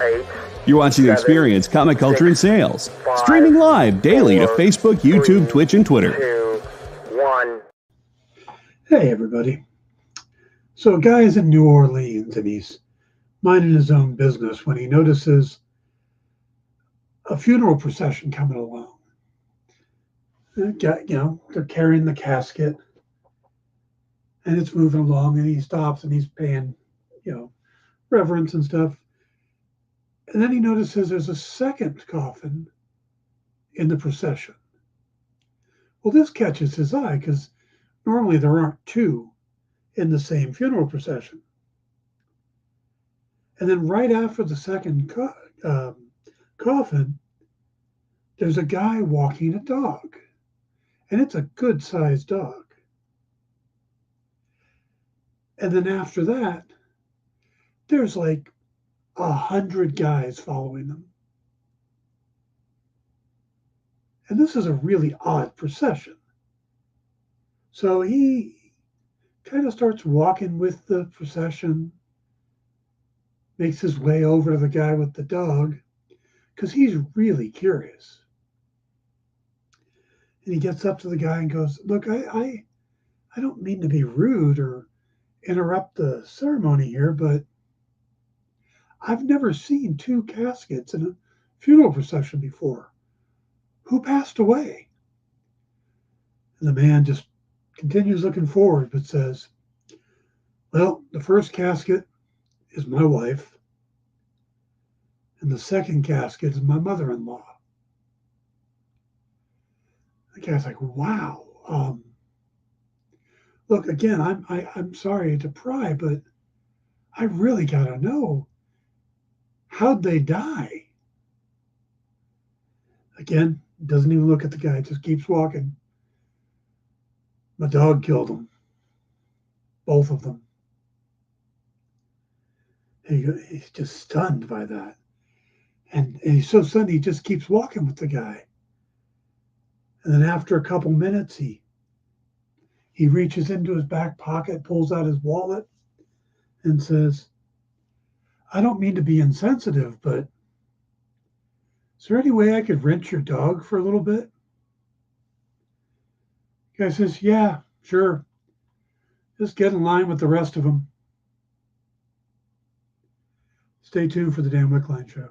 8, You're watching the 7, Experience Comic Culture and 6, Sales. 5, Streaming live daily to 4, Facebook, YouTube, 3, Twitch, and Twitter. 2, 1. Hey, everybody. So a guy is in New Orleans, and he's minding his own business when he notices a funeral procession coming along. They're carrying the casket, and it's moving along, and he stops, and he's paying, reverence and stuff. And then he notices there's a second coffin in the procession. Well, this catches his eye because normally there aren't two in the same funeral procession. And then right after the second coffin, there's a guy walking a dog. And it's a good-sized dog. And then after that, there's like 100 guys following them. And this is a really odd procession. So he kind of starts walking with the procession, makes his way over to the guy with the dog, because he's really curious. And he gets up to the guy and goes, "Look, I don't mean to be rude or interrupt the ceremony here, but I've never seen two caskets in a funeral procession before. Who passed away?" And the man just continues looking forward, but says, "Well, the first casket is my wife, and the second casket is my mother-in-law." The guy's like, "Wow. Look, again, I'm sorry to pry, but I really gotta know, how'd they die?" Again, doesn't even look at the guy, just keeps walking. "My dog killed them, both of them." He's just stunned by that. And he's so stunned, he just keeps walking with the guy. And then after a couple minutes, he reaches into his back pocket, pulls out his wallet, and says, "I don't mean to be insensitive, but is there any way I could rent your dog for a little bit?" The guy says, "Yeah, sure. Just get in line with the rest of them." Stay tuned for the Dan Wickline Show.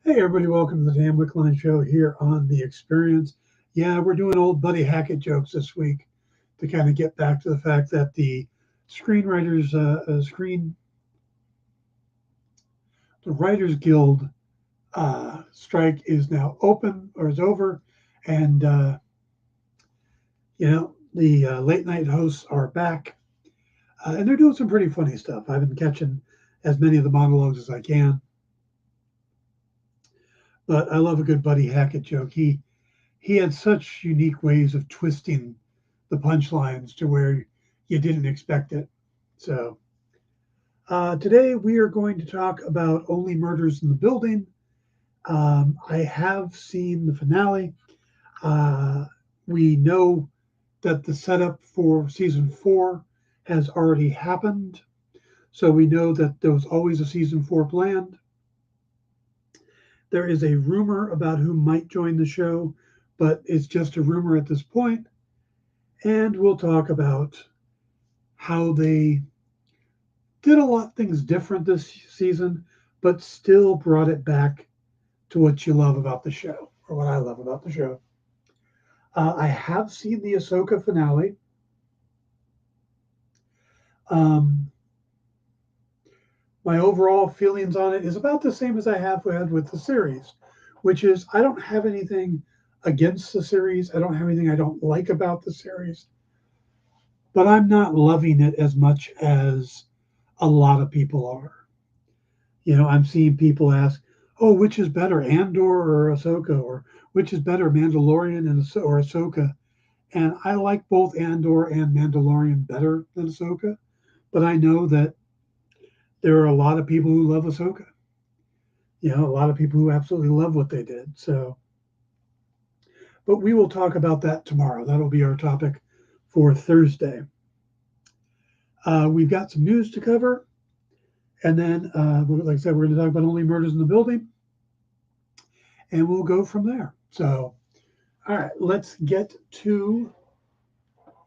Hey everybody, welcome to the Dan Wickline Show here on The Experience. Yeah, we're doing old Buddy Hackett jokes this week to kind of get back to the fact that the screenwriters, the Writers Guild strike is now open or is over, and the late night hosts are back, and they're doing some pretty funny stuff. I've been catching as many of the monologues as I can. But I love a good Buddy Hackett joke. He had such unique ways of twisting the punchlines to where you didn't expect it. So today we are going to talk about Only Murders in the Building. I have seen the finale. We know that the setup for season 4 has already happened. So we know that there was always a season 4 planned. There is a rumor about who might join the show, but it's just a rumor at this point. And we'll talk about how they did a lot of things different this season, but still brought it back to what you love about the show, or what I love about the show. I have seen the Ahsoka finale. My overall feelings on it is about the same as I have had with the series, which is I don't have anything against the series. I don't have anything I don't like about the series, but I'm not loving it as much as a lot of people are. I'm seeing people ask, "Oh, which is better, Andor or Ahsoka?" Or "Which is better, Mandalorian or Ahsoka?" And I like both Andor and Mandalorian better than Ahsoka, but I know that there are a lot of people who love Ahsoka. A lot of people who absolutely love what they did. So, but we will talk about that tomorrow. That'll be our topic for Thursday. We've got some news to cover. And then, like I said, we're going to talk about Only Murders in the Building. And we'll go from there. So, all right, let's get to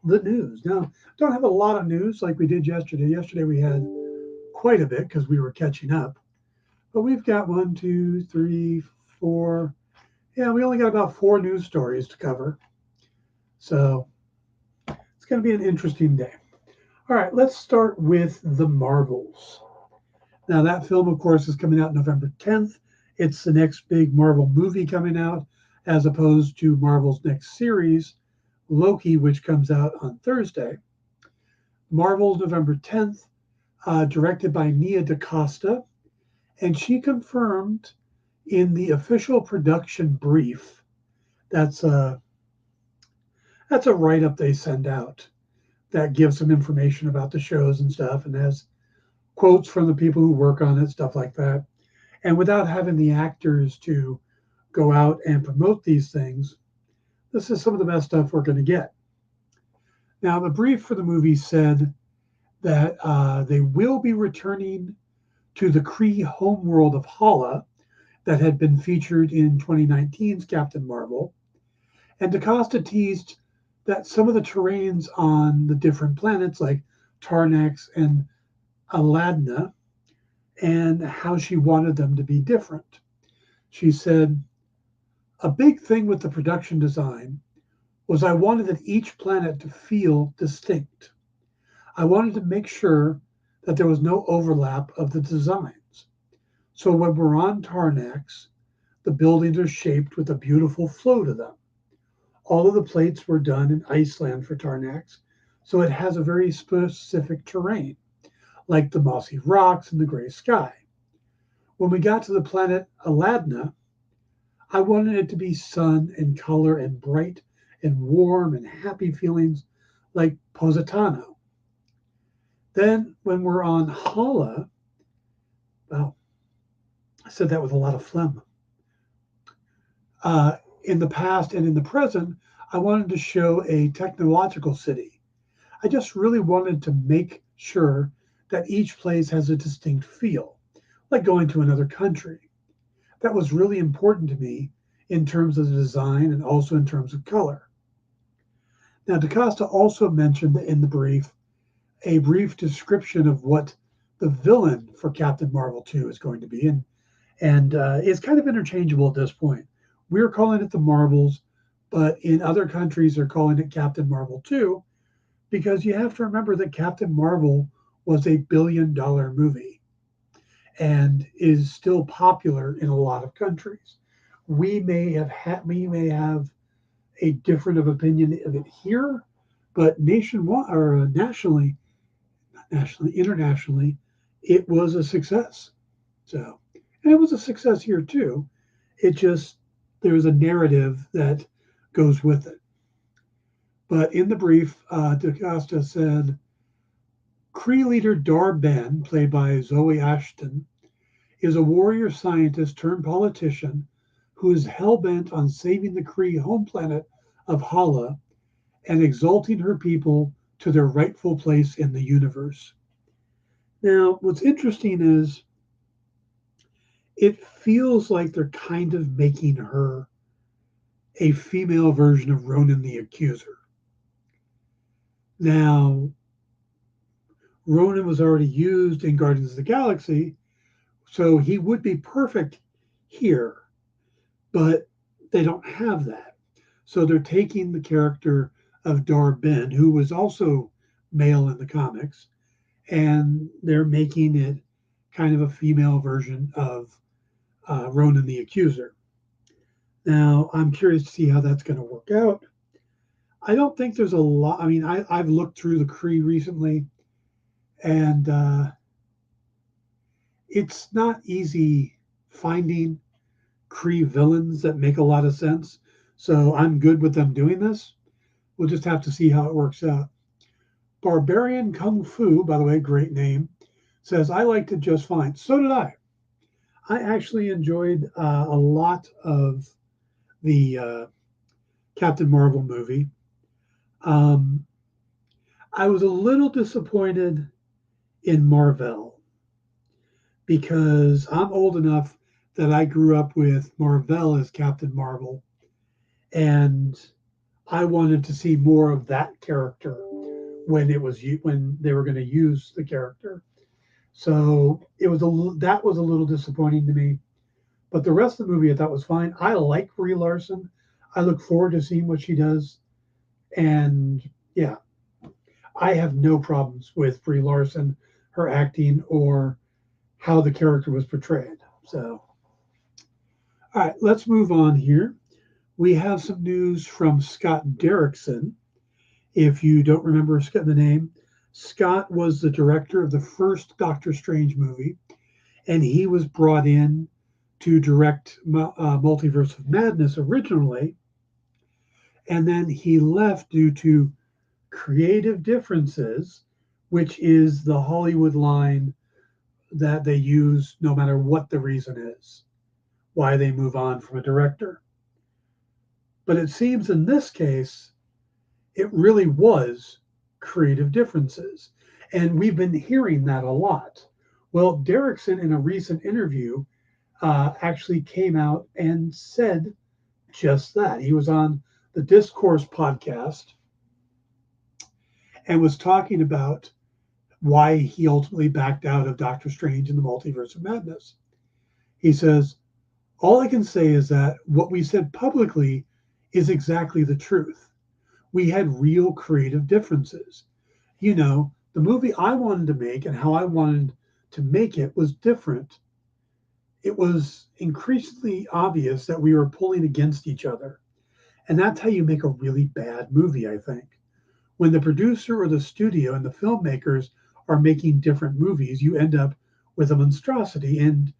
the news. Now, don't have a lot of news like we did yesterday. Yesterday we had quite a bit because we were catching up. But we've got 1, 2, 3, 4. Yeah, we only got about 4 news stories to cover. So it's going to be an interesting day. All right, let's start with The Marvels. Now, that film, of course, is coming out November 10th. It's the next big Marvel movie coming out, as opposed to Marvel's next series, Loki, which comes out on Thursday. Marvel's November 10th, directed by Nia DaCosta, and she confirmed in the official production brief, that's a write-up they send out that gives some information about the shows and stuff, and has quotes from the people who work on it, stuff like that. And without having the actors to go out and promote these things, this is some of the best stuff we're going to get. Now, the brief for the movie said that they will be returning to the Kree homeworld of Hala that had been featured in 2019's Captain Marvel. And DaCosta teased that some of the terrains on the different planets, like Tarnax and Aladna, and how she wanted them to be different. She said, "A big thing with the production design was I wanted that each planet to feel distinct. I wanted to make sure that there was no overlap of the designs. So when we're on Tarnax, the buildings are shaped with a beautiful flow to them. All of the plates were done in Iceland for Tarnax, so it has a very specific terrain, like the mossy rocks and the gray sky. When we got to the planet Aladna, I wanted it to be sun and color and bright and warm and happy feelings like Positano. Then when we're on Hala, well, I said that with a lot of phlegm. In the past and in the present, I wanted to show a technological city. I just really wanted to make sure that each place has a distinct feel, like going to another country. That was really important to me in terms of the design and also in terms of color." Now, DaCosta also mentioned in the brief a brief description of what the villain for Captain Marvel 2 is going to be, and it's kind of interchangeable at this point. We're calling it the Marvels, but in other countries they're calling it Captain Marvel 2, because you have to remember that Captain Marvel was a billion-dollar movie and is still popular in a lot of countries. We may have a different of opinion of it here, but nationwide or nationally, not nationally, internationally, it was a success. So, and it was a success here too. It just there's a narrative that goes with it. But in the brief, DaCosta said, Kree leader Dar Ben, played by Zoe Ashton, is a warrior scientist turned politician who is hell-bent on saving the Kree home planet of Hala and exalting her people to their rightful place in the universe. Now, what's interesting is it feels like they're kind of making her a female version of Ronan the Accuser. Now, Ronan was already used in Guardians of the Galaxy, so he would be perfect here, but they don't have that. So they're taking the character of Dar Ben, who was also male in the comics, and they're making it kind of a female version of Ronan the Accuser. Now, I'm curious to see how that's going to work out. I don't think there's a lot. I mean, I've looked through the Kree recently, and it's not easy finding Kree villains that make a lot of sense. So I'm good with them doing this. We'll just have to see how it works out. Barbarian Kung Fu, by the way, great name, says, I liked it just fine. So did I. I actually enjoyed a lot of the Captain Marvel movie. Um, I was a little disappointed in Marvel because I'm old enough that I grew up with Marvel as Captain Marvel, and I wanted to see more of that character when they were going to use the character. So that was a little disappointing to me. But the rest of the movie I thought was fine. I like Brie Larson. I look forward to seeing what she does. And yeah, I have no problems with Brie Larson, her acting, or how the character was portrayed. So, all right, let's move on here. We have some news from Scott Derrickson. If you don't remember the name, Scott was the director of the first Doctor Strange movie, and he was brought in to direct Multiverse of Madness originally, and then he left due to creative differences, which is the Hollywood line that they use no matter what the reason is, why they move on from a director. But it seems in this case, it really was creative differences. And we've been hearing that a lot. Well, Derrickson, in a recent interview, actually came out and said just that. He was on the Discourse podcast and was talking about why he ultimately backed out of Doctor Strange in the Multiverse of Madness. He says, all I can say is that what we said publicly is exactly the truth. We had real creative differences. You know, the movie I wanted to make and how I wanted to make it was different. It was increasingly obvious that we were pulling against each other. And that's how you make a really bad movie, I think. When the producer or the studio and the filmmakers are making different movies, you end up with a monstrosity. And,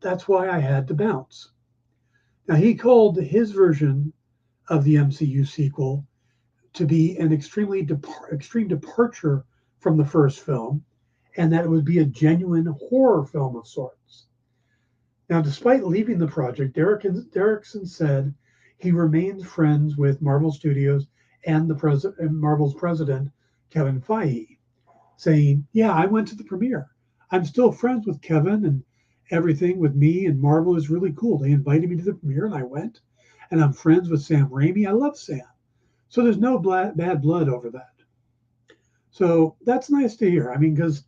that's why I had to bounce. Now, he called his version of the MCU sequel to be an extreme departure from the first film, and that it would be a genuine horror film of sorts. Now, despite leaving the project, Derrickson said he remains friends with Marvel Studios and Marvel's president, Kevin Feige, saying, yeah, I went to the premiere. I'm still friends with Kevin, and everything with me and Marvel is really cool. They invited me to the premiere, and I went. And I'm friends with Sam Raimi. I love Sam. So there's no bad blood over that. So that's nice to hear. I mean, because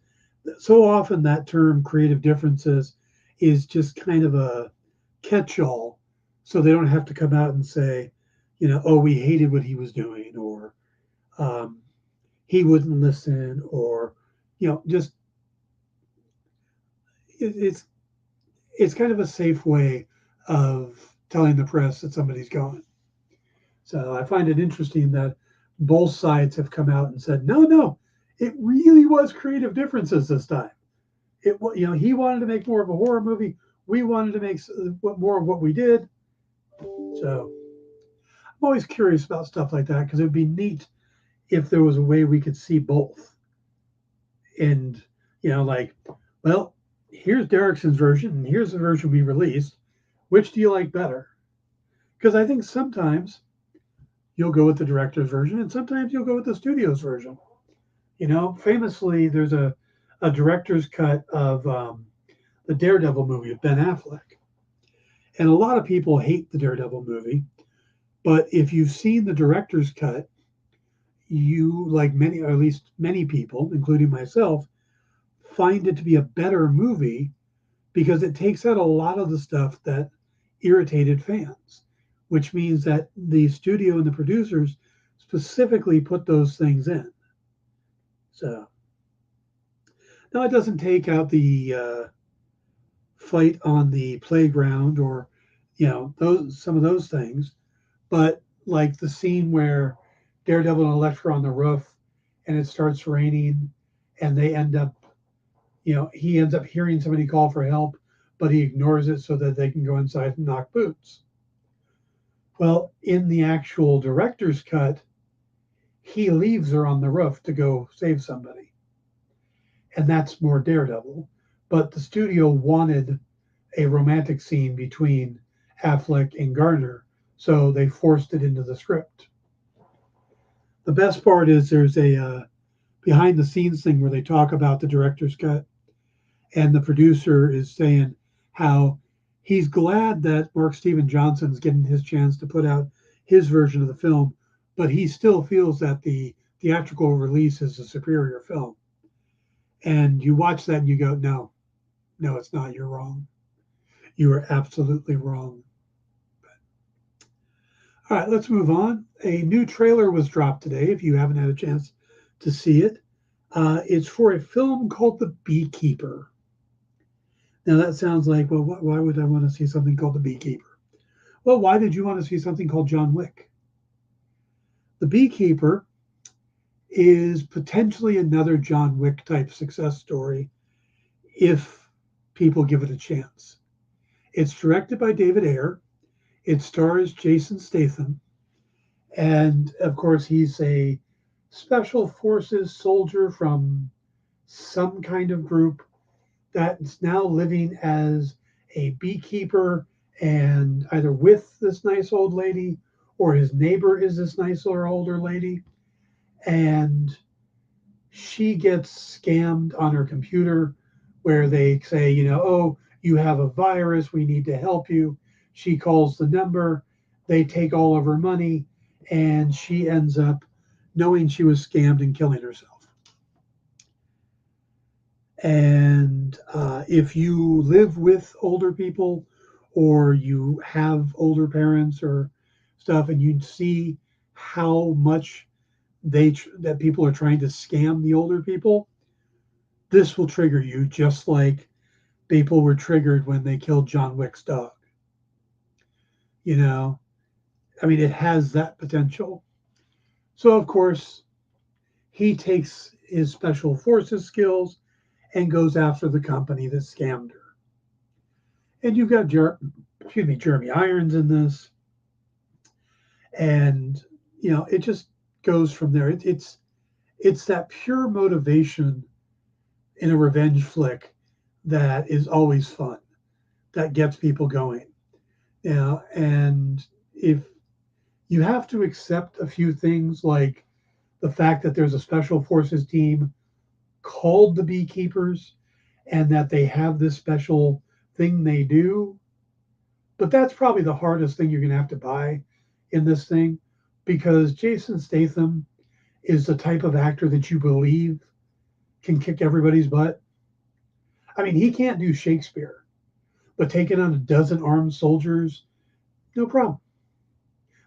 so often that term creative differences is just kind of a catch-all. So they don't have to come out and say, oh, we hated what he was doing, or he wouldn't listen, or, just it's kind of a safe way of telling the press that somebody's gone. So I find it interesting that both sides have come out and said, no, it really was creative differences this time. He wanted to make more of a horror movie. We wanted to make more of what we did. So I'm always curious about stuff like that because it would be neat if there was a way we could see both. And, well, here's Derrickson's version and here's the version we released. Which do you like better? Because I think sometimes you'll go with the director's version and sometimes you'll go with the studio's version. Famously, there's a director's cut of the Daredevil movie of Ben Affleck. And a lot of people hate the Daredevil movie, but if you've seen the director's cut, you, like many, or at least many people, including myself, find it to be a better movie because it takes out a lot of the stuff that irritated fans, which means that the studio and the producers specifically put those things in. So now it doesn't take out the fight on the playground or some of those things. But like the scene where Daredevil and Elektra are on the roof and it starts raining and they end up, he ends up hearing somebody call for help, but he ignores it so that they can go inside and knock boots. Well, in the actual director's cut, he leaves her on the roof to go save somebody. And that's more Daredevil. But the studio wanted a romantic scene between Affleck and Garner, so they forced it into the script. The best part is there's a behind the scenes thing where they talk about the director's cut, and the producer is saying how he's glad that Mark Steven Johnson's getting his chance to put out his version of the film, but he still feels that the theatrical release is a superior film. And you watch that and you go, no, it's not. You're wrong. You are absolutely wrong. All right, let's move on. A new trailer was dropped today, if you haven't had a chance to see it. It's for a film called The Beekeeper. Now, that sounds like, well, why would I want to see something called The Beekeeper? Well, why did you want to see something called John Wick? The Beekeeper is potentially another John Wick type success story if people give it a chance. It's directed by David Ayer. It stars Jason Statham. And of course, he's a special forces soldier from some kind of group that's now living as a beekeeper and either with this nice old lady or his neighbor is this nice older lady. And she gets scammed on her computer where they say, oh, you have a virus, we need to help you. She calls the number, they take all of her money, and she ends up knowing she was scammed and killing herself. And if you live with older people or you have older parents or stuff and you see how much that people are trying to scam the older people, this will trigger you just like people were triggered when they killed John Wick's dog. It has that potential. So, of course, he takes his special forces skills and goes after the company that scammed her. And you've got Jeremy Irons in this. And, it just goes from there. It's that pure motivation in a revenge flick that is always fun, that gets people going. And if you have to accept a few things like the fact that there's a special forces team called the Beekeepers and that they have this special thing they do. But that's probably the hardest thing you're going to have to buy in this thing, because Jason Statham is the type of actor that you believe can kick everybody's butt. He can't do Shakespeare, but taking on a dozen armed soldiers, no problem.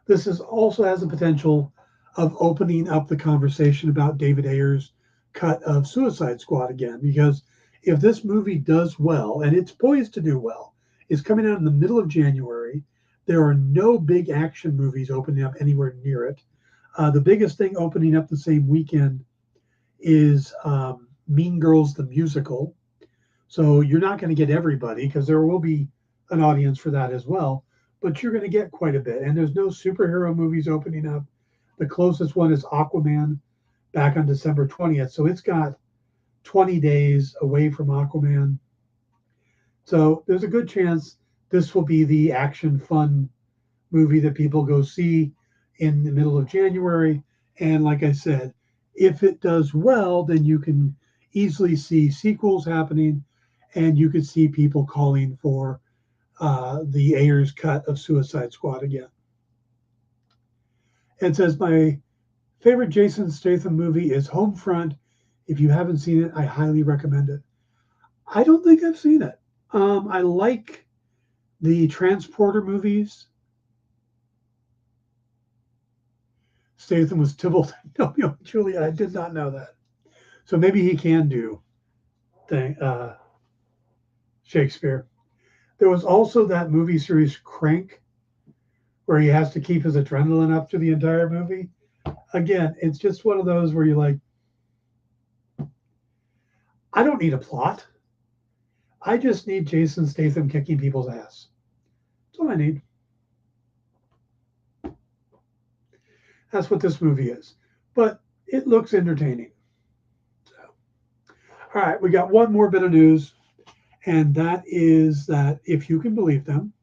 This also has the potential of opening up the conversation about David Ayer's cut of Suicide Squad again, because if this movie does well, and it's poised to do well, it's coming out in the middle of January. There are no big action movies opening up anywhere near it. The biggest thing opening up the same weekend is Mean Girls the Musical. So you're not going to get everybody because there will be an audience for that as well, but you're going to get quite a bit. And there's no superhero movies opening up. The closest one is Aquaman back on December 20th. So it's got 20 days away from Aquaman. So there's a good chance this will be the action fun movie that people go see in the middle of January. And like I said, if it does well, then you can easily see sequels happening, and you could see people calling for the Ayers cut of Suicide Squad again. It says, my favorite Jason Statham movie is Homefront. If you haven't seen it, I highly recommend it. I don't think I've seen it. I like the Transporter movies. Statham was Tybalt. No, Julia, I did not know that. So maybe he can do Shakespeare. There was also that movie series Crank, where he has to keep his adrenaline up through the entire movie. Again, it's just one of those where you're like, I don't need a plot. I just need Jason Statham kicking people's ass. That's all I need. That's what this movie is. But it looks entertaining. So, all right, we got one more bit of news, and that is that, if you can believe them,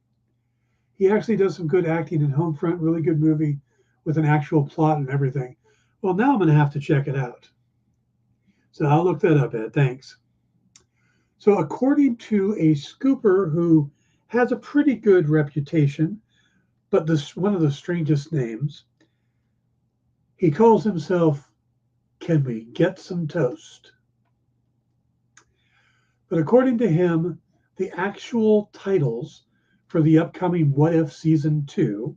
he actually does some good acting in Homefront, really good movie with an actual plot and everything. Well, now I'm going to have to check it out. So I'll look that up, Ed. Thanks. So according to a scooper who has a pretty good reputation, but one of the strangest names, he calls himself, Can We Get Some Toast? But according to him, the actual titles for the upcoming What If Season 2,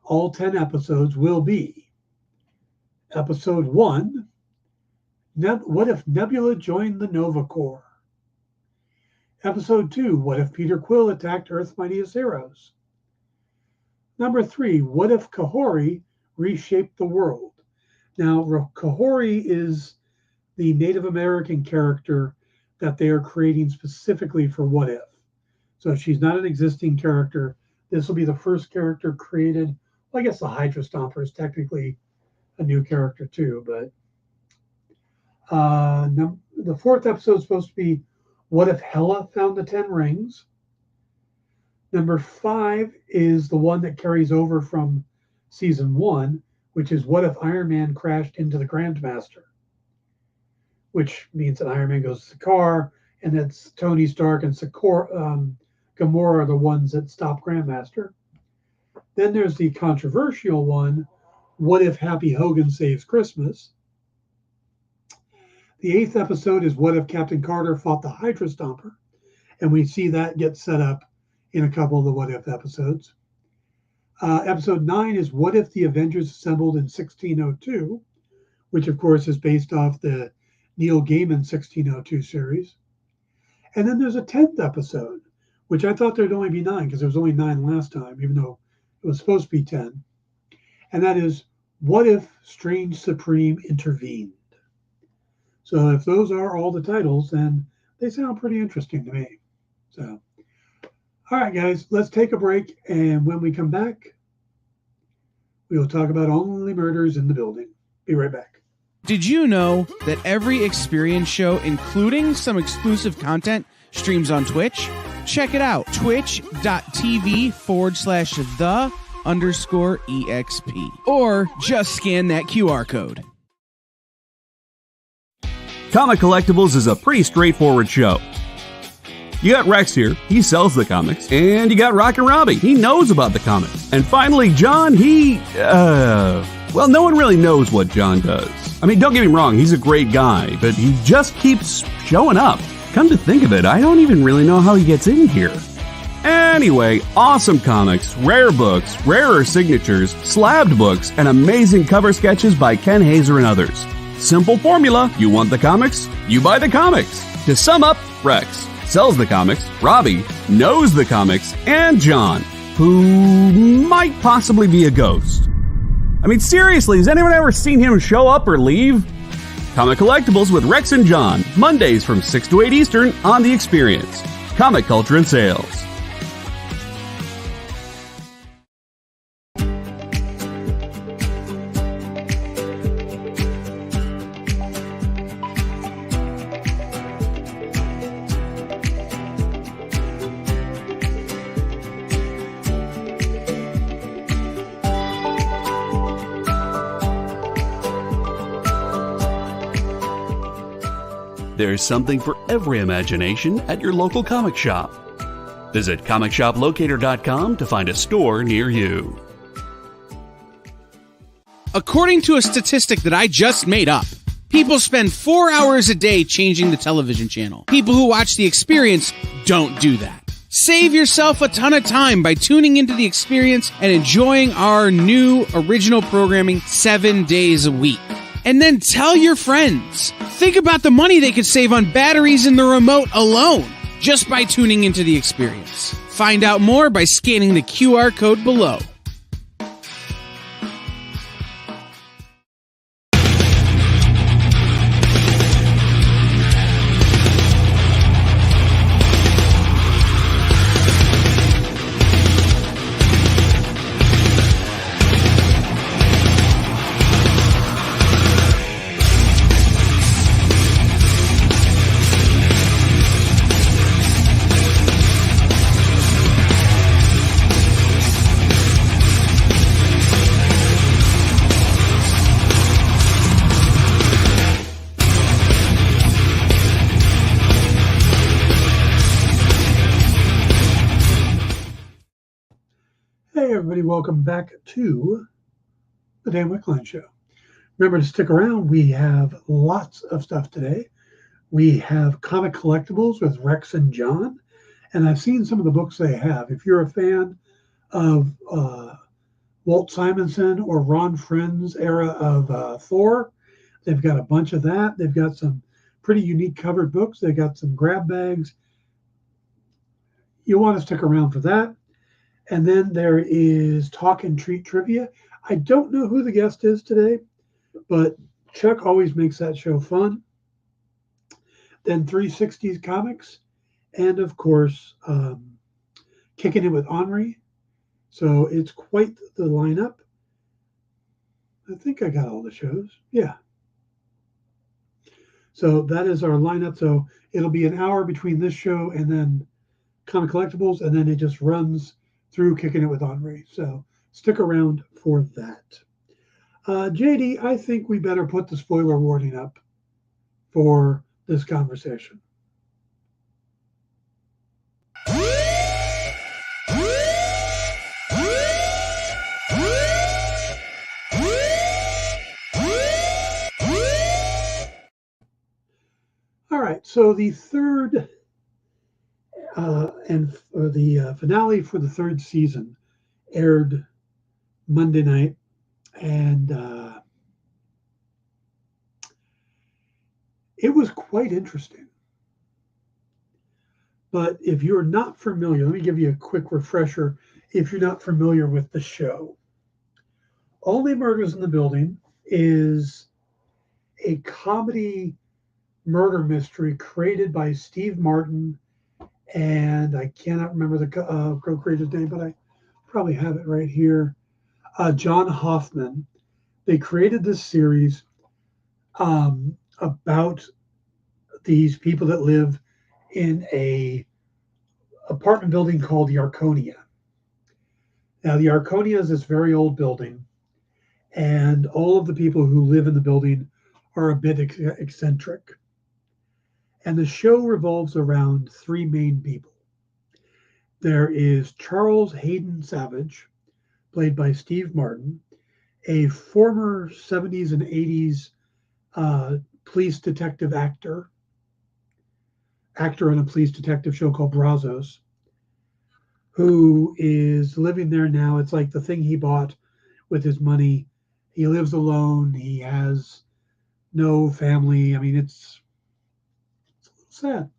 all 10 episodes, will be Episode 1, What If Nebula Joined the Nova Corps? Episode 2, What If Peter Quill Attacked Earth's Mightiest Heroes? Number 3, What If Kahori Reshaped the World? Now, Kahori is the Native American character that they are creating specifically for What If. So she's not an existing character. This will be the first character created. Well, I guess the Hydra Stomper is technically a new character too, but the fourth episode is supposed to be What If Hela Found the 10 Rings? Number 5 is the one that carries over from season 1, which is What If Iron Man Crashed into the Grandmaster? Which means that Iron Man goes to Sakaar, and that's Tony Stark and Gamora are the ones that stop Grandmaster. Then there's the controversial one, What If Happy Hogan Saves Christmas? The 8th episode is What If Captain Carter Fought the Hydra Stomper? And we see that get set up in a couple of the What If episodes. Episode 9 is What If the Avengers Assembled in 1602? Which, of course, is based off the Neil Gaiman 1602 series. And then there's a 10th episode, which I thought there'd only be 9 because there was only 9 last time, even though it was supposed to be 10. And that is What If Strange Supreme Intervened? So if those are all the titles, then they sound pretty interesting to me. So, all right, guys, let's take a break. And when we come back, we will talk about Only Murders in the Building. Be right back. Did you know that every Experience show, including some exclusive content, streams on Twitch? Check it out, twitch.tv/the_EXP. Or just scan that QR code. Comic Collectibles is a pretty straightforward show. You got Rex here, he sells the comics, and you got Rockin' Robbie, he knows about the comics. And finally, John, well, no one really knows what John does. I mean, don't get me wrong, he's a great guy, but he just keeps showing up. Come to think of it, I don't even really know how he gets in here. Anyway, awesome comics, rare books, rarer signatures, slabbed books, and amazing cover sketches by Ken Hazer and others. Simple formula, you want the comics, you buy the comics. To sum up, Rex sells the comics, Robbie knows the comics, and John, who might possibly be a ghost. I mean, seriously, has anyone ever seen him show up or leave? Comic Collectibles with Rex and John, Mondays from 6 to 8 Eastern on The Experience. Comic Culture and Sales. There's something for every imagination at your local comic shop. Visit comicshoplocator.com to find a store near you. According to a statistic that I just made up, people spend 4 hours a day changing the television channel. People who watch The Experience don't do that. Save yourself a ton of time by tuning into The Experience and enjoying our new original programming 7 days a week. And then tell your friends. Think about the money they could save on batteries in the remote alone. just by tuning into the experience. Find out more by scanning the QR code below. Hey everybody, welcome back to the Dan Wickline Show. Remember to stick around. We have lots of stuff today. We have comic collectibles with Rex and John, and I've seen some of the books they have. If you're a fan of Walt Simonson or Ron Friend's era of Thor, they've got a bunch of that. They've got some pretty unique covered books. They've got some grab bags. You'll want to stick around for that. And then there is Talk and Treat Trivia. I don't know who the guest is today, but Chuck always makes that show fun. Then 360s Comics, and of course, Kicking It with Henri. So it's quite the lineup. I think I got all the shows. Yeah. So that is our lineup. So it'll be an hour between this show and then Comic Collectibles, and then it just runs through Kicking It with Henri. So stick around for that. JD, I think we better put the spoiler warning up for this conversation. All right, so the third the finale for the third season aired Monday night, and it was quite interesting. But if you're not familiar, let me give you a quick refresher. If you're not familiar with the show, Only Murders in the Building is a comedy murder mystery created by Steve Martin, and I cannot remember the co-creator's name, but I probably have it right here. John Hoffman. They created this series about these people that live in a apartment building called the Arconia. Now, the Arconia is this very old building, and all of the people who live in the building are a bit eccentric. And the show revolves around three main people. There is Charles Hayden Savage, played by Steve Martin, a former 70s and 80s police detective actor in a police detective show called Brazos, who is living there now. It's like the thing he bought with his money. He lives alone. He has no family. I mean, it's sad.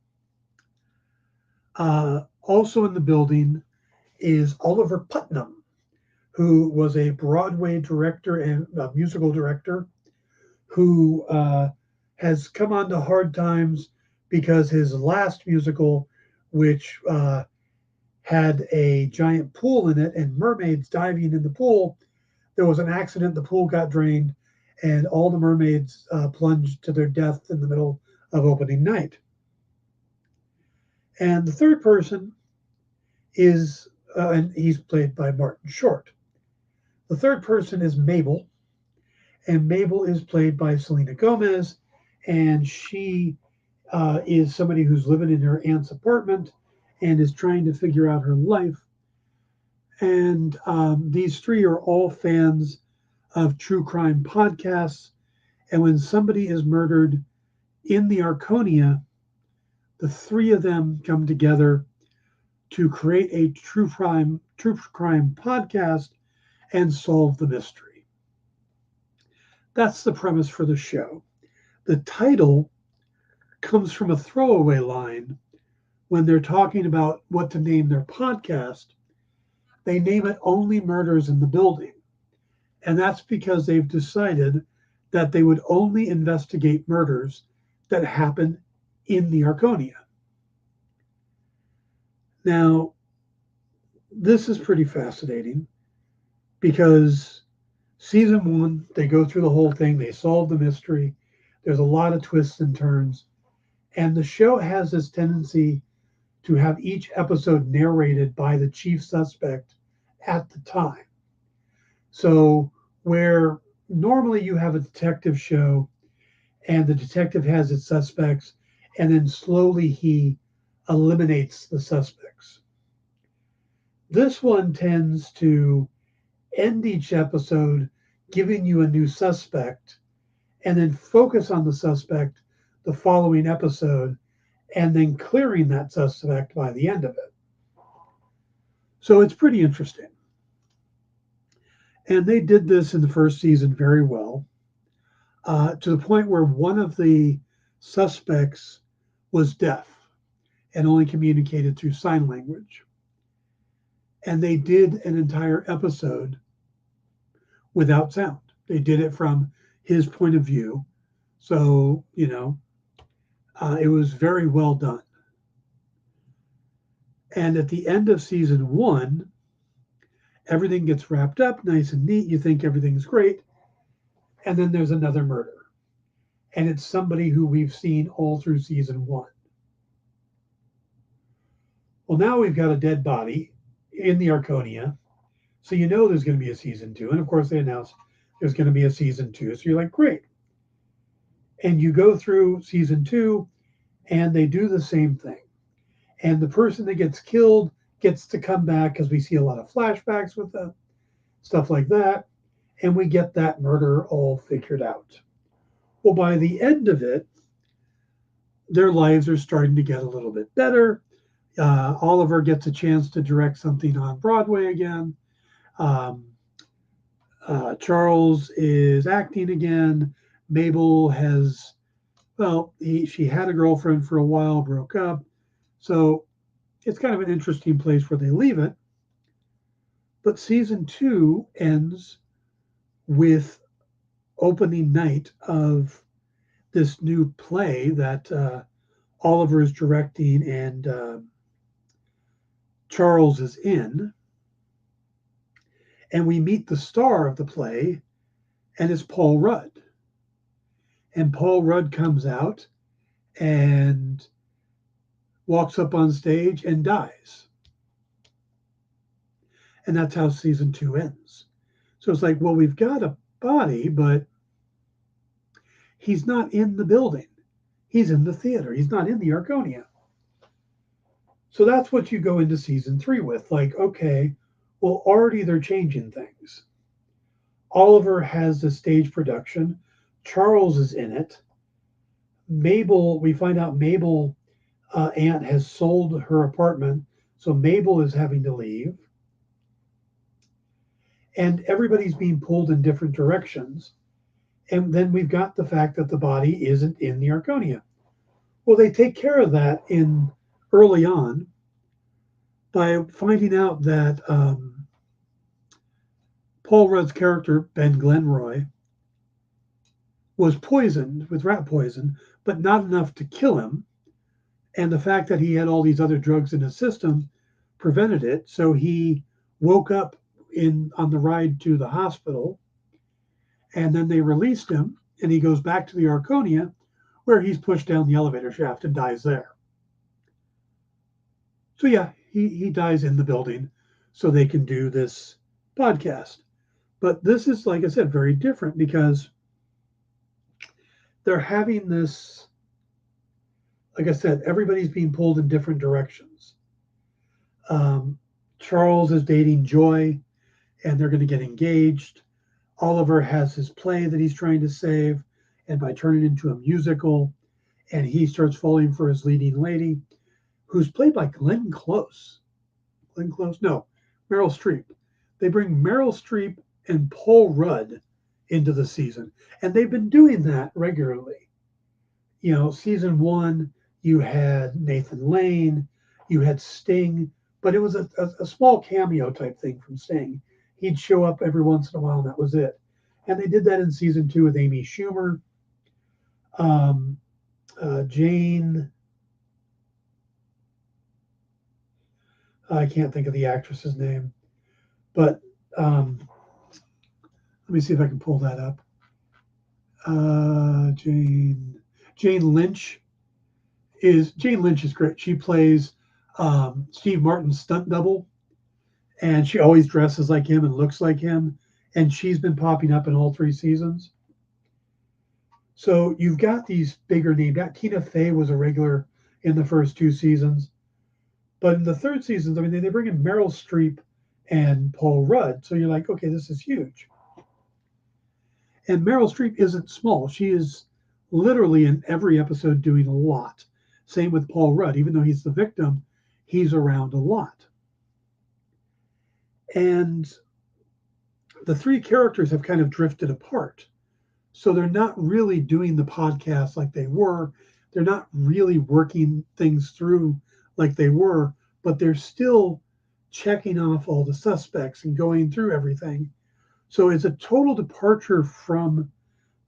Also in the building is Oliver Putnam, who was a Broadway director and a musical director who has come on to hard times because his last musical, which had a giant pool in it and mermaids diving in the pool, there was an accident. The pool got drained and all the mermaids plunged to their death in the middle of opening night. And the third person is, and he's played by Martin Short. The third person is Mabel, and Mabel is played by Selena Gomez, and she is somebody who's living in her aunt's apartment and is trying to figure out her life. And these three are all fans of true crime podcasts. And when somebody is murdered in the Arconia, the three of them come together to create a true crime podcast and solve the mystery. That's the premise for the show. The title comes from a throwaway line when they're talking about what to name their podcast, they name it Only Murders in the Building. And that's because they've decided that they would only investigate murders that happen in the Arconia. Now, this is pretty fascinating because season 1, they go through the whole thing, they solve the mystery, there's a lot of twists and turns, and the show has this tendency to have each episode narrated by the chief suspect at the time. So where normally you have a detective show and the detective has its suspects and then slowly he eliminates the suspects. This one tends to end each episode giving you a new suspect and then focus on the suspect the following episode and then clearing that suspect by the end of it. So it's pretty interesting. And they did this in the first season very well, to the point where one of the suspects was deaf and only communicated through sign language. And they did an entire episode without sound. They did it from his point of view. So, it was very well done. And at the end of season 1, everything gets wrapped up nice and neat. You think everything's great. And then there's another murder. And it's somebody who we've seen all through season 1. Well, now we've got a dead body in the Arconia. So there's going to be a season 2. And of course, they announced there's going to be a season 2. So you're like, great. And you go through season 2, and they do the same thing. And the person that gets killed gets to come back because we see a lot of flashbacks with them, stuff like that. And we get that murder all figured out. Well, by the end of it, their lives are starting to get a little bit better. Oliver gets a chance to direct something on Broadway again. Charles is acting again. Mabel has, she had a girlfriend for a while, broke up. So it's kind of an interesting place where they leave it. But season 2 ends with opening night of this new play that Oliver is directing and Charles is in. And we meet the star of the play, and it's Paul Rudd. And Paul Rudd comes out and walks up on stage and dies. And that's how season 2 ends. So it's like, well, we've got a body, but he's not in the building. He's in the theater. He's not in the Arconia. So that's what you go into season 3 with. Like, okay, well, already they're changing things. Oliver has the stage production. Charles is in it. Mabel, we find out Mabel, aunt has sold her apartment. So Mabel is having to leave. And everybody's being pulled in different directions. And then we've got the fact that the body isn't in the Arconia. Well, they take care of that in early on by finding out that Paul Rudd's character, Ben Glenroy, was poisoned with rat poison, but not enough to kill him. And the fact that he had all these other drugs in his system prevented it. So he woke up on the ride to the hospital, and then they released him, and he goes back to the Arconia, where he's pushed down the elevator shaft and dies there. So yeah, he dies in the building so they can do this podcast. But this is, like I said, very different because they're having this, like I said, everybody's being pulled in different directions. Charles is dating Joy, and they're going to get engaged. Oliver has his play that he's trying to save, and by turning it into a musical, and he starts falling for his leading lady, who's played by Glenn Close. No, Meryl Streep. They bring Meryl Streep and Paul Rudd into the season, and they've been doing that regularly. Season 1, you had Nathan Lane, You had Sting, but it was a small cameo type thing from Sting. He'd show up every once in a while, and that was it. And they did that in season 2 with Amy Schumer, Jane. I can't think of the actress's name, but let me see if I can pull that up. Jane Lynch is great. She plays Steve Martin's stunt double, and she always dresses like him and looks like him, and she's been popping up in all 3 seasons. So you've got these bigger names. Tina Fey was a regular in the first 2 seasons, but in the 3rd season, I mean, they bring in Meryl Streep and Paul Rudd. So you're like, okay, this is huge. And Meryl Streep isn't small. She is literally in every episode doing a lot. Same with Paul Rudd. Even though he's the victim, he's around a lot. And the 3 characters have kind of drifted apart. So they're not really doing the podcast like they were. They're not really working things through like they were, but they're still checking off all the suspects and going through everything. So it's a total departure from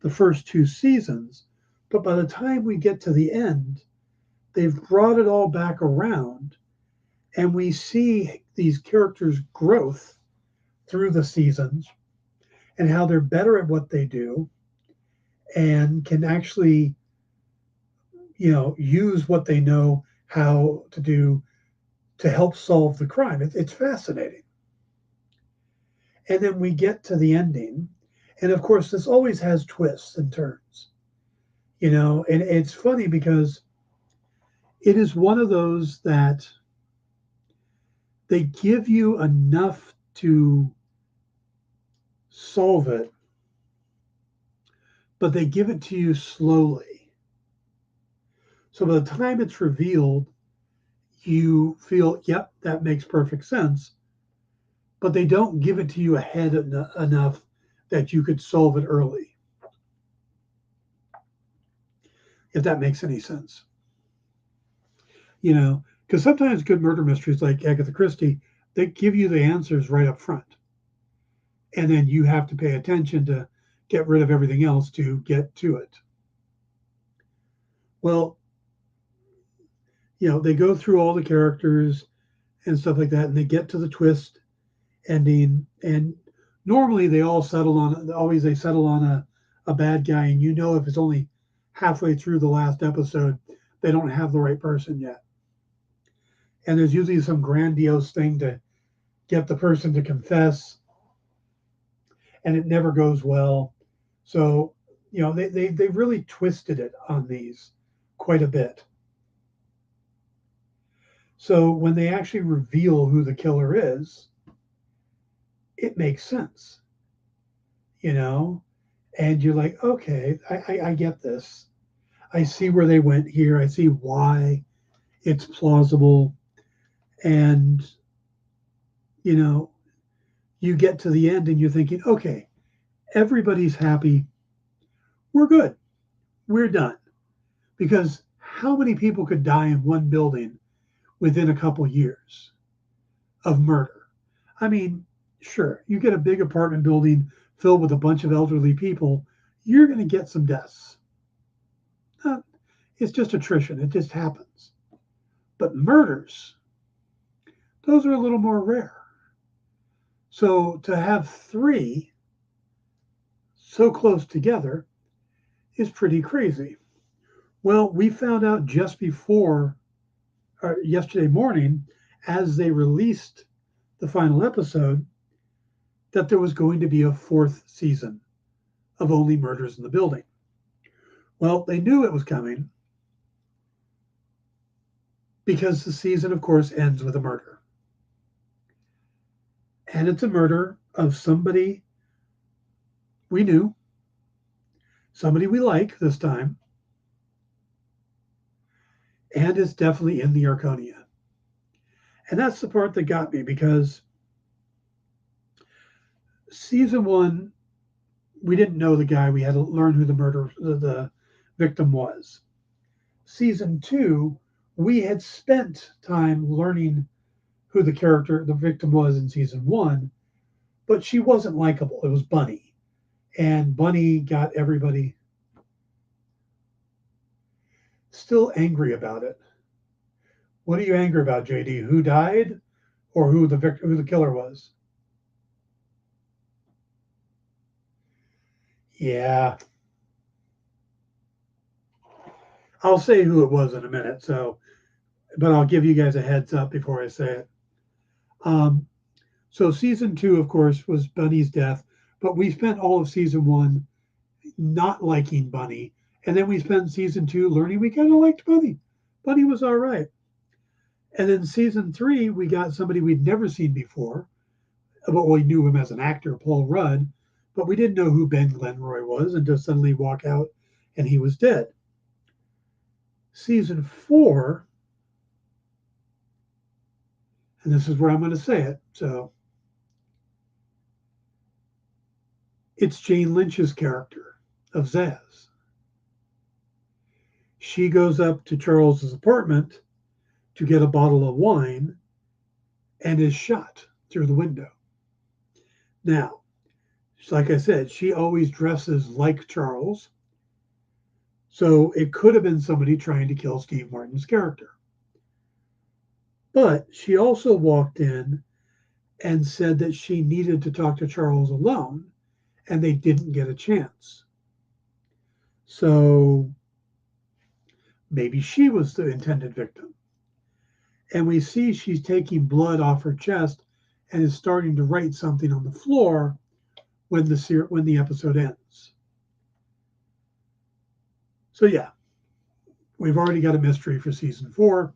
the first 2 seasons. But by the time we get to the end, they've brought it all back around, and we see these characters' growth through the seasons and how they're better at what they do and can actually, use what they know how to do to help solve the crime. It's fascinating. And then we get to the ending. And of course, this always has twists and turns, and it's funny because it is one of those that they give you enough to solve it, but they give it to you slowly. So by the time it's revealed, you feel, yep, that makes perfect sense. But they don't give it to you ahead enough that you could solve it early. If that makes any sense. Because sometimes good murder mysteries like Agatha Christie, they give you the answers right up front. And then you have to pay attention to get rid of everything else to get to it. Well, they go through all the characters and stuff like that, and they get to the twist ending, and normally they settle on a bad guy, and if it's only halfway through the last episode, they don't have the right person yet. And there's usually some grandiose thing to get the person to confess, and it never goes well. So, they really twisted it on these quite a bit. So when they actually reveal who the killer is, it makes sense, and you're like, okay, I get this. I see where they went here. I see why it's plausible. And, you get to the end and you're thinking, okay, everybody's happy. We're good. We're done. Because how many people could die in one building within a couple years of murder? I mean, sure, you get a big apartment building filled with a bunch of elderly people, you're going to get some deaths. It's just attrition. It just happens. But murders, those are a little more rare. So to have 3 so close together is pretty crazy. Well, we found out just before, yesterday morning, as they released the final episode, that there was going to be a 4th season of Only Murders in the Building. Well, they knew it was coming because the season, of course, ends with a murder. And it's a murder of somebody we knew, somebody we like this time, and it's definitely in the Arconia. And that's the part that got me, because season 1, we didn't know the guy. We had to learn who the victim was. Season 2, we had spent time learning who the victim was in season 1, but she wasn't likable. It was Bunny. And Bunny got everybody still angry about it. What are you angry about, JD? Who died or who the killer was? Yeah. I'll say who it was in a minute, but I'll give you guys a heads up before I say it. So season 2, of course, was Bunny's death, but we spent all of season 1 not liking Bunny, and then we spent season 2 learning we kind of liked Bunny. Bunny was all right. And then season 3, we got somebody we'd never seen before, but we knew him as an actor, Paul Rudd, but we didn't know who Ben Glenroy was until suddenly walk out and he was dead. Season 4, and this is where I'm going to say it, so it's Jane Lynch's character of Zaz. She goes up to Charles's apartment to get a bottle of wine and is shot through the window. Now, like I said, she always dresses like Charles, so it could have been somebody trying to kill Steve Martin's character. But she also walked in and said that she needed to talk to Charles alone, and they didn't get a chance. So maybe she was the intended victim. And we see she's taking blood off her chest and is starting to write something on the floor when the episode ends. So yeah, we've already got a mystery for season 4.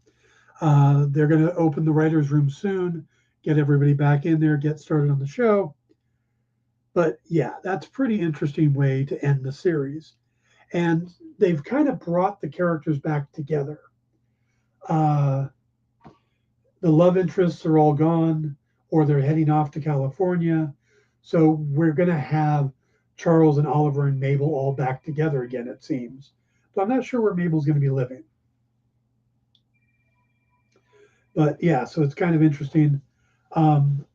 They're going to open the writer's room soon, get everybody back in there, get started on the show. But yeah, that's a pretty interesting way to end the series. And they've kind of brought the characters back together. The love interests are all gone, or they're heading off to California. So we're going to have Charles and Oliver and Mabel all back together again, it seems. But I'm not sure where Mabel's going to be living. But yeah, so it's kind of interesting. Some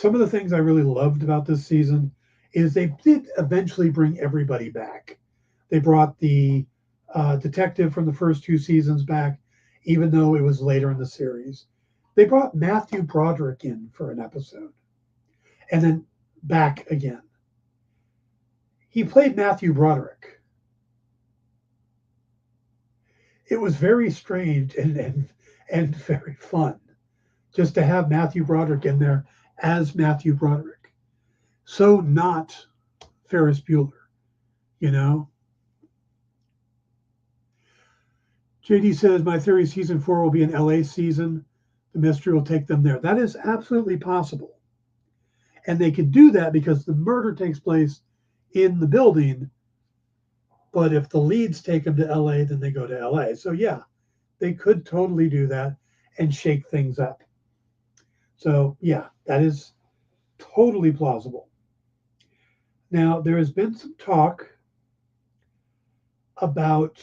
of the things I really loved about this season is they did eventually bring everybody back. They brought the detective from the first 2 seasons back, even though it was later in the series. They brought Matthew Broderick in for an episode and then back again. He played Matthew Broderick. It was very strange and very fun just to have Matthew Broderick in there as Matthew Broderick. So not Ferris Bueller, you know? JD says, my theory is season 4 will be an LA season. The mystery will take them there. That is absolutely possible. And they could do that because the murder takes place in the building. But if the leads take them to LA, then they go to LA. So yeah, they could totally do that and shake things up. So yeah, that is totally plausible. Now, there has been some talk about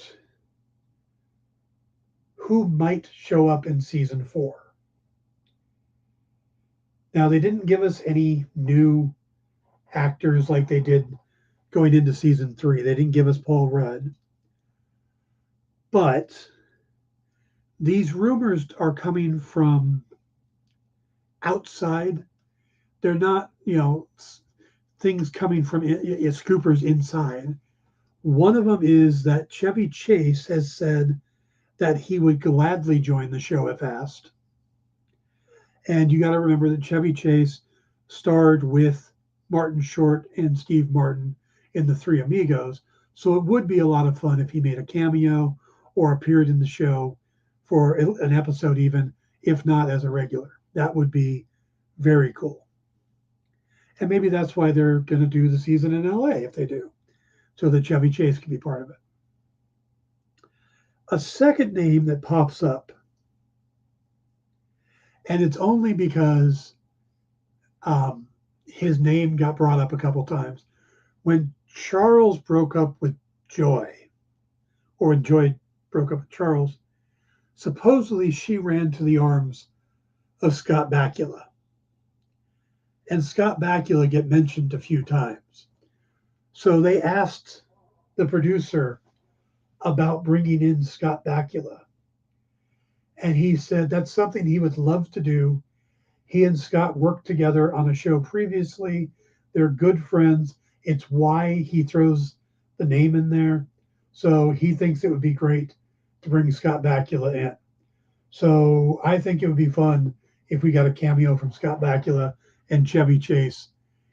who might show up in season 4. Now, they didn't give us any new actors like they did going into season 3. They didn't give us Paul Rudd. But these rumors are coming from outside. They're not, things coming from scoopers inside. One of them is that Chevy Chase has said that he would gladly join the show if asked. And you got to remember that Chevy Chase starred with Martin Short and Steve Martin in The Three Amigos. So it would be a lot of fun if he made a cameo or appeared in the show for an episode even, if not as a regular. That would be very cool. And maybe that's why they're going to do the season in LA if they do, so that Chevy Chase can be part of it. A second name that pops up, and it's only because his name got brought up a couple times. When Charles broke up with Joy, or when Joy broke up with Charles, supposedly she ran to the arms of Scott Bakula. And Scott Bakula get mentioned a few times. So they asked the producer about bringing in Scott Bakula. And he said that's something he would love to do. He and Scott worked together on a show previously. They're good friends. It's why he throws the name in there. So he thinks it would be great to bring Scott Bakula in. So I think it would be fun if we got a cameo from Scott Bakula and Chevy Chase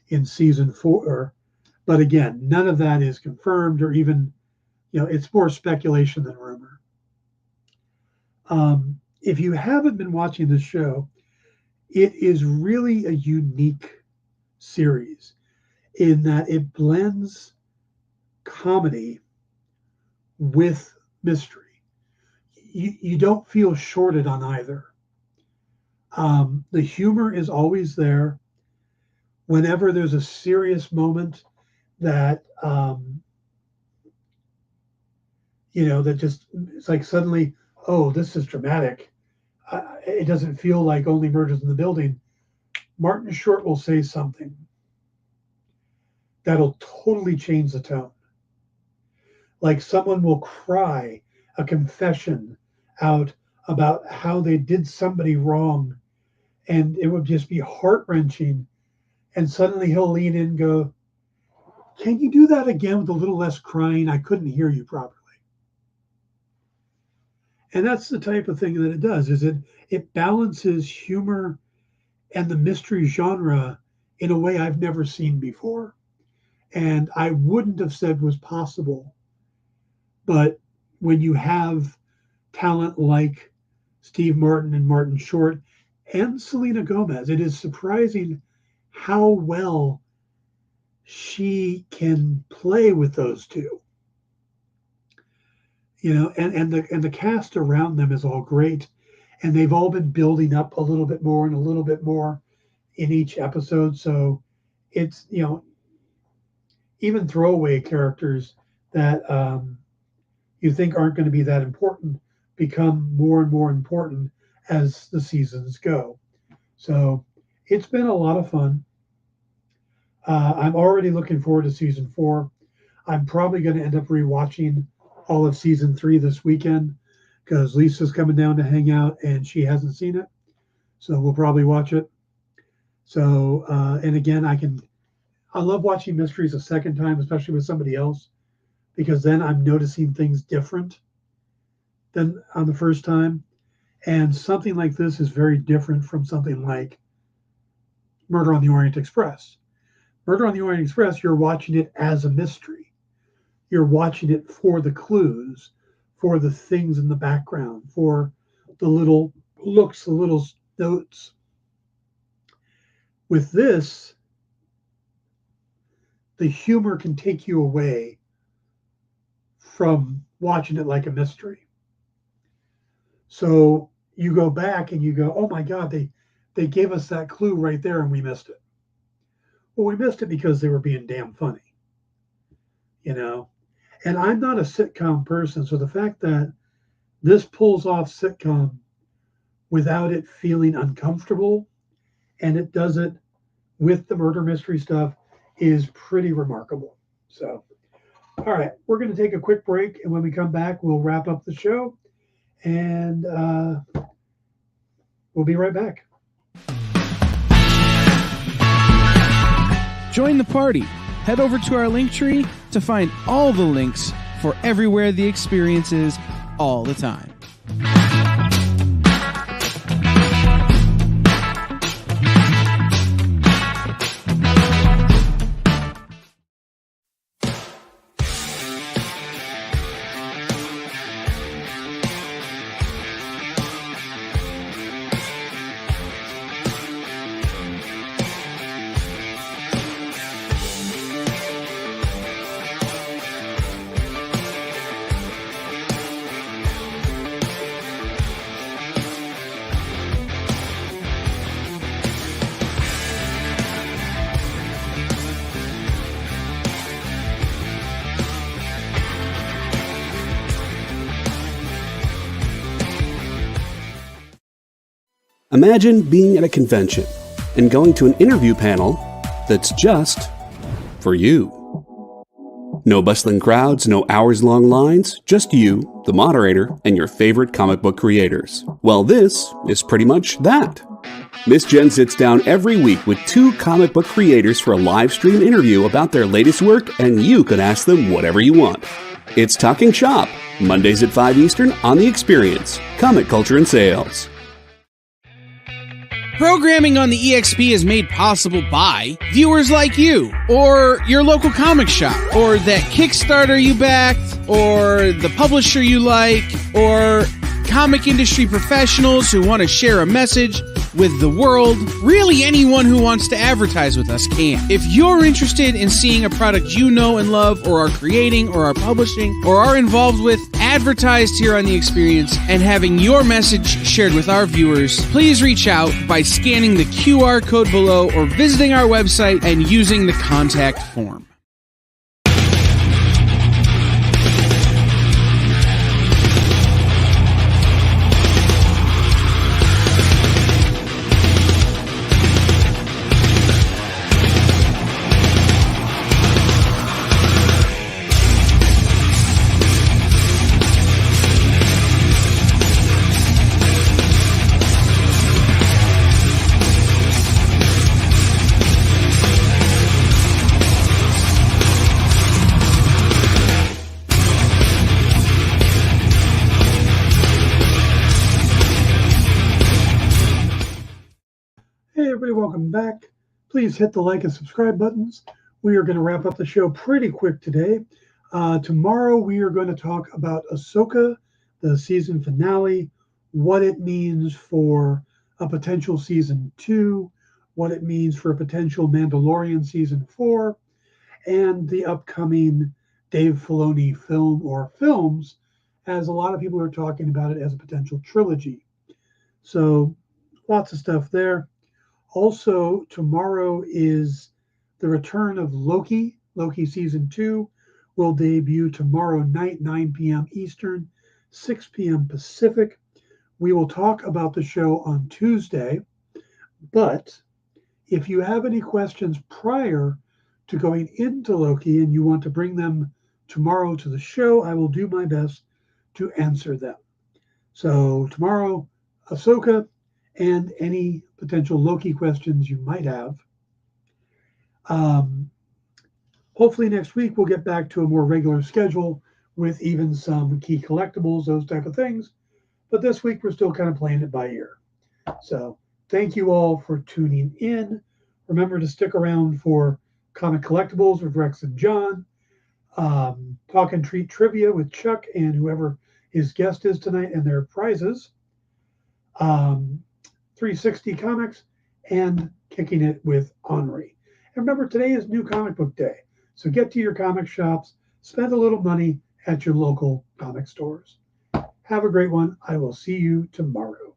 in season 4. But again, none of that is confirmed or even, it's more speculation than rumor. If you haven't been watching this show, it is really a unique series in that it blends comedy with mystery. You don't feel shorted on either. The humor is always there. Whenever there's a serious moment that, that just, it's like suddenly, oh, this is dramatic. It doesn't feel like Only Murders in the Building. Martin Short will say something that'll totally change the tone. Like someone will cry a confession out about how they did somebody wrong, and it would just be heart-wrenching. And suddenly he'll lean in and go, "Can you do that again with a little less crying? I couldn't hear you properly." And that's the type of thing that it does, is it balances humor and the mystery genre in a way I've never seen before. And I wouldn't have said was possible. But when you have talent like Steve Martin and Martin Short and Selena Gomez, it is surprising how well she can play with those two. And the cast around them is all great, and they've all been building up a little bit more and a little bit more in each episode. So it's, even throwaway characters that you think aren't going to be that important become more and more important as the seasons go. So it's been a lot of fun. I'm already looking forward to season 4. I'm probably going to end up rewatching all of season 3 this weekend because Lisa's coming down to hang out and she hasn't seen it. So we'll probably watch it. So, and again, I love watching mysteries a second time, especially with somebody else, because then I'm noticing things different than on the first time. And something like this is very different from something like Murder on the Orient Express. Murder on the Orient Express, you're watching it as a mystery. You're watching it for the clues, for the things in the background, for the little looks, the little notes. With this, the humor can take you away from watching it like a mystery. So you go back and you go, oh my God, they gave us that clue right there and we missed it. Well, we missed it because they were being damn funny, And I'm not a sitcom person, so the fact that this pulls off sitcom without it feeling uncomfortable, and it does it with the murder mystery stuff, is pretty remarkable. So, all right, we're going to take a quick break, and when we come back, we'll wrap up the show, and we'll be right back. Join the party. Head over to our link tree to find all the links for everywhere the experience is all the time. Imagine being at a convention and going to an interview panel that's just for you. No bustling crowds, no hours-long lines, just you, the moderator, and your favorite comic book creators. Well, this is pretty much that. Miss Jen sits down every week with 2 comic book creators for a live stream interview about their latest work, and you can ask them whatever you want. It's Talking Shop, Mondays at 5 Eastern on The Experience, Comic Culture and Sales. Programming on the EXP is made possible by viewers like you, or your local comic shop, or that Kickstarter you backed, or the publisher you like, or comic industry professionals who want to share a message with the world. Really, anyone who wants to advertise with us can. If you're interested in seeing a product you know and love, or are creating, or are publishing, or are involved with, advertised here on The Experience, and having your message shared with our viewers, please reach out by scanning the QR code below or visiting our website and using the contact form. Welcome back. Please hit the like and subscribe buttons. We are going to wrap up the show pretty quick today. Tomorrow we are going to talk about Ahsoka, the season finale, what it means for a potential season 2, what it means for a potential Mandalorian season 4, and the upcoming Dave Filoni film or films, as a lot of people are talking about it as a potential trilogy. So lots of stuff there. Also, tomorrow is the return of Loki. Loki Season 2 will debut tomorrow night, 9 p.m. Eastern, 6 p.m. Pacific. We will talk about the show on Tuesday, but if you have any questions prior to going into Loki and you want to bring them tomorrow to the show, I will do my best to answer them. So tomorrow, Ahsoka, and any potential Loki questions you might have. Hopefully next week we'll get back to a more regular schedule with even some key collectibles, those type of things. But this week we're still kind of playing it by ear. So thank you all for tuning in. Remember to stick around for Comic Collectibles with Rex and John, Talk and Treat Trivia with Chuck and whoever his guest is tonight and their prizes. 360 Comics, and Kicking It with Henri. And remember, today is New Comic Book Day, so get to your comic shops, spend a little money at your local comic stores. Have a great one. I will see you tomorrow.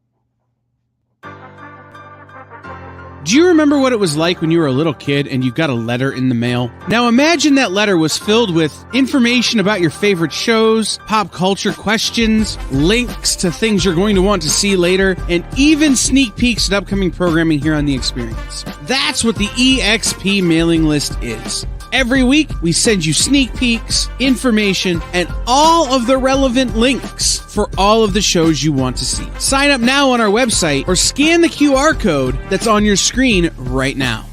Do you remember what it was like when you were a little kid and you got a letter in the mail? Now imagine that letter was filled with information about your favorite shows, pop culture questions, links to things you're going to want to see later, and even sneak peeks at upcoming programming here on The Experience. That's what the EXP mailing list is. Every week, we send you sneak peeks, information, and all of the relevant links for all of the shows you want to see. Sign up now on our website or scan the QR code that's on your screen right now.